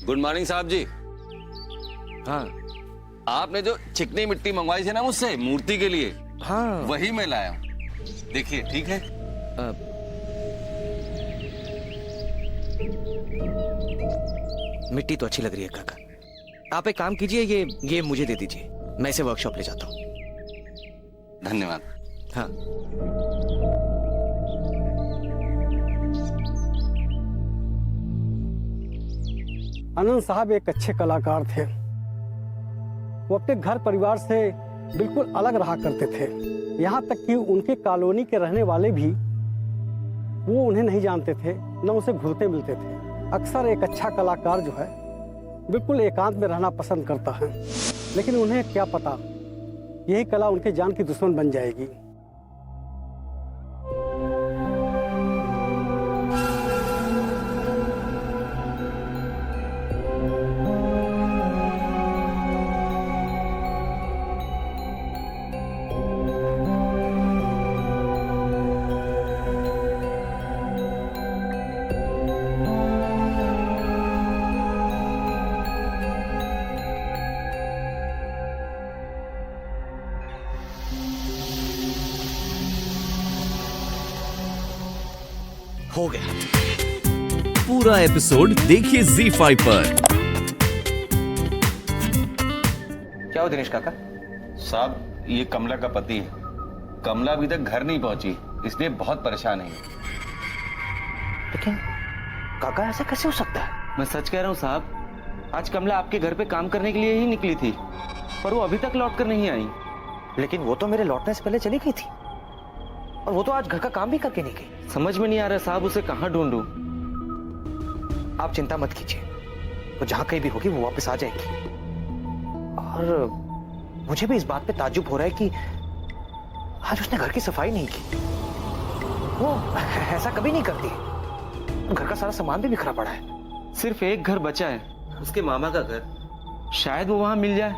Good morning साहब जी। हाँ आपने जो चिकनी मिट्टी मंगवाई थी ना मुझसे मूर्ति के लिए, हाँ वही मैं लाया हूँ। देखिए ठीक है। मिट्टी तो अच्छी लग रही है काका। आप एक काम कीजिए, ये मुझे दे दीजिए, मैं इसे वर्कशॉप ले जाता हूँ। धन्यवाद। हाँ आनंद साहब एक अच्छे कलाकार थे। वो अपने घर परिवार से बिल्कुल अलग रहा करते थे। यहाँ तक कि उनके कॉलोनी के रहने वाले भी वो उन्हें नहीं जानते थे, न उसे घुलते मिलते थे। अक्सर एक अच्छा कलाकार जो है बिल्कुल एकांत में रहना पसंद करता है, लेकिन उन्हें क्या पता यही कला उनके जान की दुश्मन बन जाएगी। हो गया। पूरा एपिसोड देखिए ZEE5 पर। क्या हो दिनेश काका? साहब ये कमला का पति है। कमला अभी तक घर नहीं पहुंची, इसलिए बहुत परेशान है। लेकिन काका ऐसा कैसे हो सकता है? मैं सच कह रहा हूँ साहब, आज कमला आपके घर पे काम करने के लिए ही निकली थी, पर वो अभी तक लौट कर नहीं आई। लेकिन वो तो मेरे लौटने से पहले चली गई थी, और वो तो आज घर का काम भी करके नहीं गई। समझ में नहीं आ रहा साहब, उसे कहाँ ढूंढूं? आप चिंता मत कीजिए, वो जहां कहीं भी होगी वो वापस आ जाएगी। और मुझे भी इस बात पे ताज्जुब हो रहा है कि आज उसने घर की सफाई नहीं की। वो ऐसा कभी नहीं करती। घर का सारा सामान भी बिखरा पड़ा है। सिर्फ एक घर बचा है, उसके मामा का घर। शायद वो वहां मिल जाए।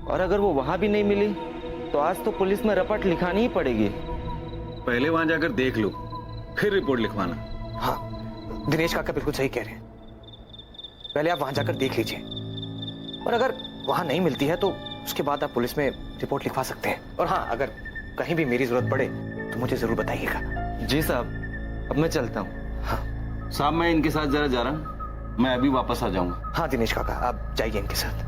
और अगर वो वहां भी नहीं मिली तो आज तो पुलिस में रपट लिखानी ही पड़ेगी। पहले वहां जाकर देख लो, फिर रिपोर्ट लिखवाना। हाँ दिनेश काका बिल्कुल सही कह रहे हैं। पहले आप वहां जाकर देख लीजिए, और अगर वहां नहीं मिलती है तो उसके बाद आप पुलिस में रिपोर्ट लिखवा सकते हैं। और हाँ, अगर कहीं भी मेरी जरूरत पड़े तो मुझे जरूर बताइएगा। जी साहब, अब मैं चलता हूँ। हाँ साहब मैं इनके साथ जरा जा रहा हूँ, मैं अभी वापस आ जाऊंगा। हाँ दिनेश काका, आप जाइए इनके साथ।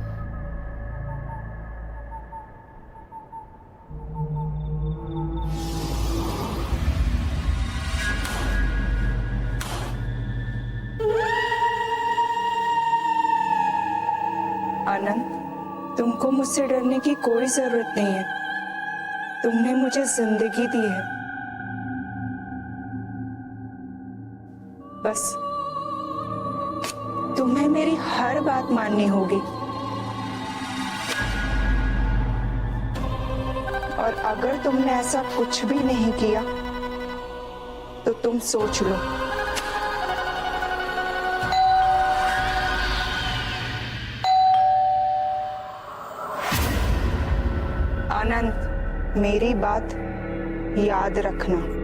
आनंद, तुमको मुझसे डरने की कोई जरूरत नहीं है। तुमने मुझे जिंदगी दी है। बस तुम्हें मेरी हर बात माननी होगी। और अगर तुमने ऐसा कुछ भी नहीं किया तो तुम सोच लो, आनंद, मेरी बात याद रखना।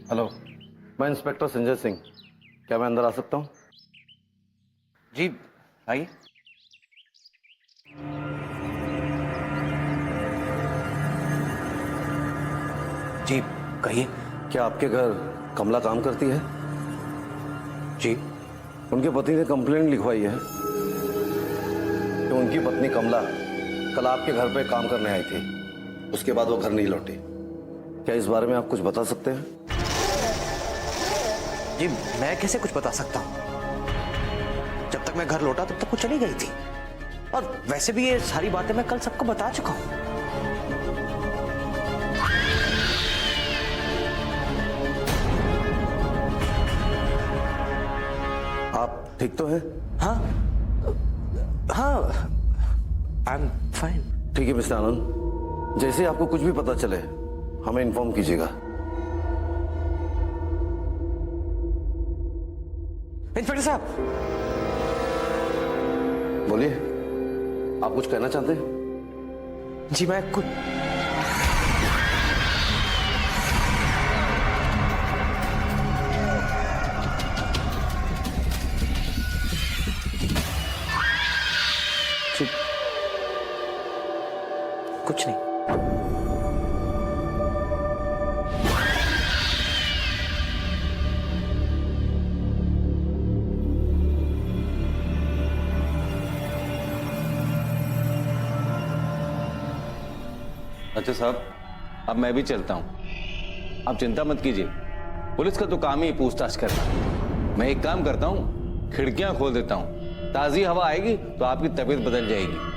हेलो, मैं इंस्पेक्टर संजय सिंह। क्या मैं अंदर आ सकता हूँ? जी आइए। जी कहिए। क्या आपके घर कमला काम करती है? जी उनके पति ने कंप्लेंट लिखवाई है कि उनकी पत्नी कमला कल आपके घर पे काम करने आई थी, उसके बाद वो घर नहीं लौटी। क्या इस बारे में आप कुछ बता सकते हैं? जी मैं कैसे कुछ बता सकता हूँ? जब तक मैं घर लौटा तब तक वो चली गई थी। और वैसे भी ये सारी बातें मैं कल सबको बता चुका हूँ। ठीक तो है? हाँ हाँ, आई एम फाइन। ठीक है मिस्टर आनंद, जैसे ही आपको कुछ भी पता चले हमें इन्फॉर्म कीजिएगा। इंस्पेक्टर साहब, बोलिए, आप कुछ कहना चाहते हैं? जी मैं कुछ कुछ नहीं। अच्छा साहब, अब मैं भी चलता हूं। आप चिंता मत कीजिए, पुलिस का तो काम ही पूछताछ करना। मैं एक काम करता हूं, खिड़कियां खोल देता हूं, ताजी हवा आएगी तो आपकी तबीयत बदल जाएगी।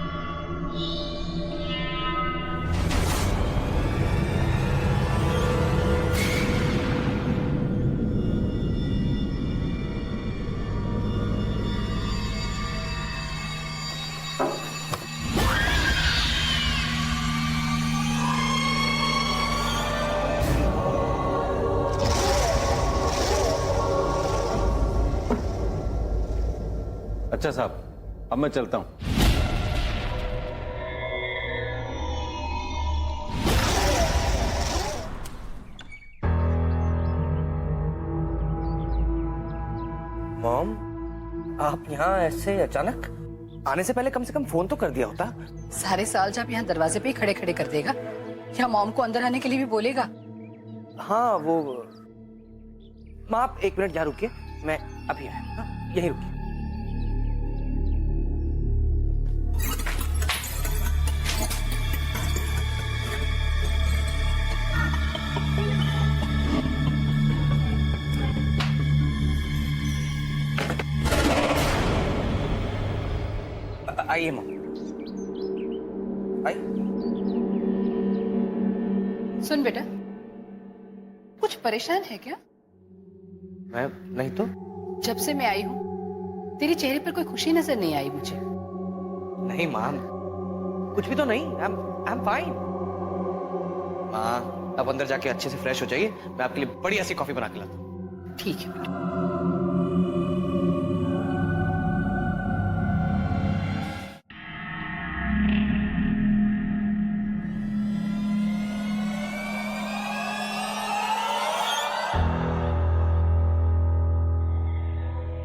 अच्छा साहब, अब मैं चलता हूं। मॉम, आप यहाँ ऐसे अचानक? आने से पहले कम से कम फोन तो कर दिया होता। सारे साल जब यहाँ दरवाजे पे ही खड़े खड़े कर देगा या मॉम को अंदर आने के लिए भी बोलेगा? हाँ वो, माँ आप 1 मिनट यहाँ रुकिए, मैं अभी आया। हाँ, यहीं रुकिए। आइए माँ, आइए। सुन बेटा, कुछ परेशान है क्या? मैं नहीं तो। जब से मैं आई हूँ तेरे चेहरे पर कोई खुशी नजर नहीं आई मुझे। नहीं माँ, कुछ भी तो नहीं। I am fine. माँ अब अंदर जाके अच्छे से फ्रेश हो जाइए, मैं आपके लिए बढ़िया सी कॉफी बना के लाता हूँ। ठीक है बेटा।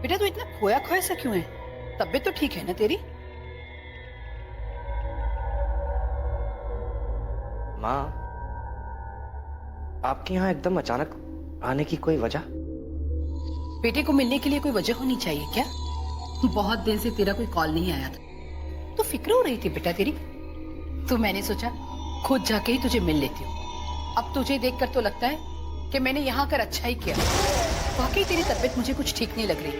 बेटा तू इतना खोया खोया सा क्यों है? तबीयत तो ठीक है ना तेरी? माँ, आपके यहाँ एकदम अचानक आने की कोई वजह? बेटे को मिलने के लिए कोई वजह होनी चाहिए क्या? बहुत दिन से तेरा कोई कॉल नहीं आया था तो फिक्र हो रही थी बेटा तेरी, तो मैंने सोचा खुद जाके ही तुझे मिल लेती हूँ। अब तुझे देखकर तो लगता है कि मैंने यहाँ कर अच्छा ही किया। वाकई तेरी तबीयत मुझे कुछ ठीक नहीं लग रही।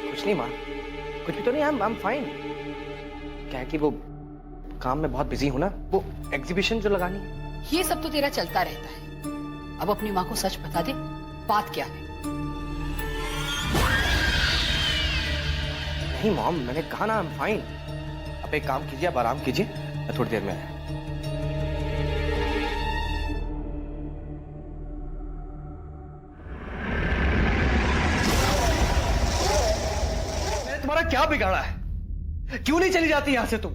कुछ नहीं माँ, कुछ भी तो नहीं। I am fine. क्या है कि वो काम में बहुत बिजी हूं ना, वो एग्जीबिशन जो लगानी है। ये सब तो तेरा चलता रहता है। अब अपनी माँ को सच बता दे, बात क्या है? नहीं मॉम, मैंने कहा ना आई एम फाइन। अब एक काम कीजिए, आप आराम कीजिए, मैं थोड़ी देर में आया। मैंने तुम्हारा क्या बिगाड़ा है? क्यों नहीं चली जाती यहां से तुम?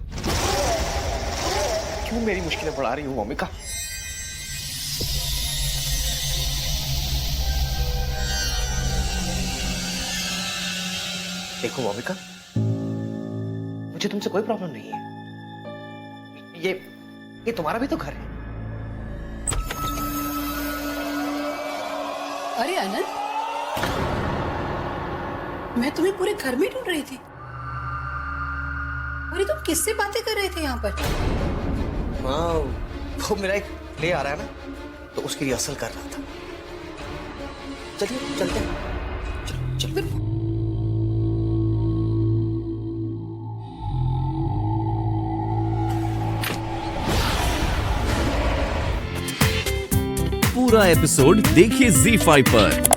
क्यों मेरी मुश्किलें बढ़ा रही हो मोमिका? देखो मोमिका, मुझे तुमसे कोई प्रॉब्लम नहीं है। ये तुम्हारा भी तो घर है। अरे आनंद, मैं तुम्हें पूरे घर में ढूंढ रही थी। अरे तुम किससे बातें कर रहे थे यहाँ पर? हाँ, वो मेरा एक प्ले आ रहा है ना, तो उसकी रिहर्सल कर रहा था। चलिए चलते हैं। चल। पूरा एपिसोड देखिए ZEE5 पर।